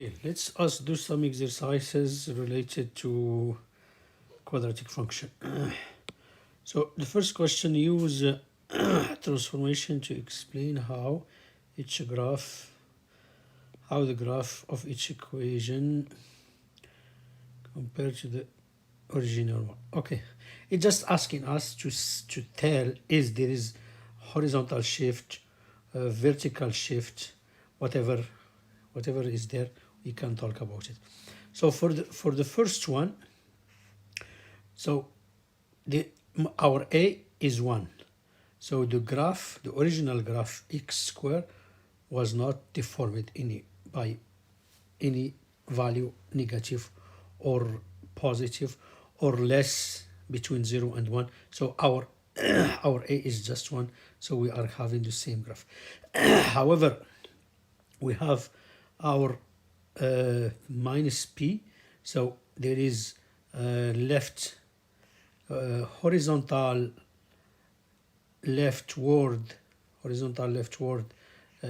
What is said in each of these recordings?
Okay, let's us do some exercises related to quadratic function. So the first question, use transformation to explain how the graph of each equation compared to the original one. Okay, it's just asking us to tell is there is horizontal shift, vertical shift, whatever is there, we can talk about it. So for the first one, so our a is 1. So the original graph x square was not deformed by any value, negative or positive or less, between 0 and 1. So our our a is just 1, so we are having the same graph. However, we have our minus p, so there is horizontal leftward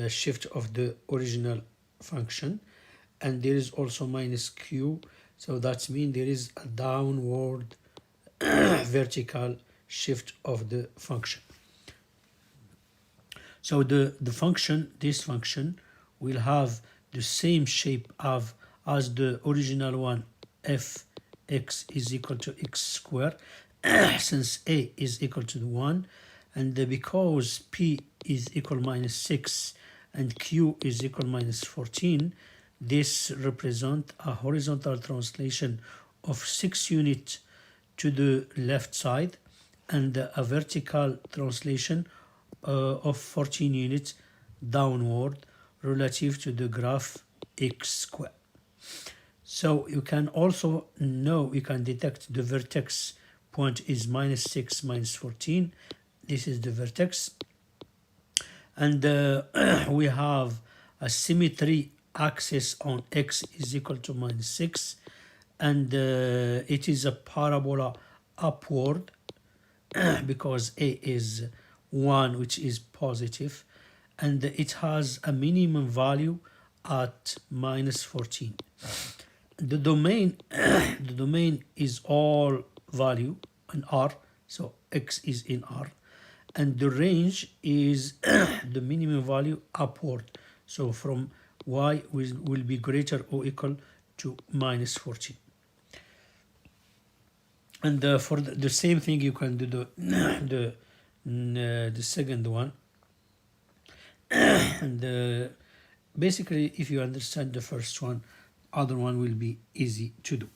shift of the original function, and there is also minus q, so that means there is a downward vertical shift of the function. So this function will have the same shape as the original one, fx is equal to x squared, since a is equal to 1, and because p is equal minus 6 and q is equal minus 14, this represents a horizontal translation of 6 units to the left side and a vertical translation of 14 units downward relative to the graph x squared. So you can also know, you can detect the vertex point is minus 6 minus 14. This is the vertex, and we have a symmetry axis on x is equal to minus 6, and it is a parabola upward because a is 1, which is positive, and it has a minimum value at minus 14. The domain the domain is all value in R, so x is in R, and the range is the minimum value upward, so from y will be greater or equal to minus 14. And for the same thing, you can do the second one. And basically, if you understand the first one, other one will be easy to do.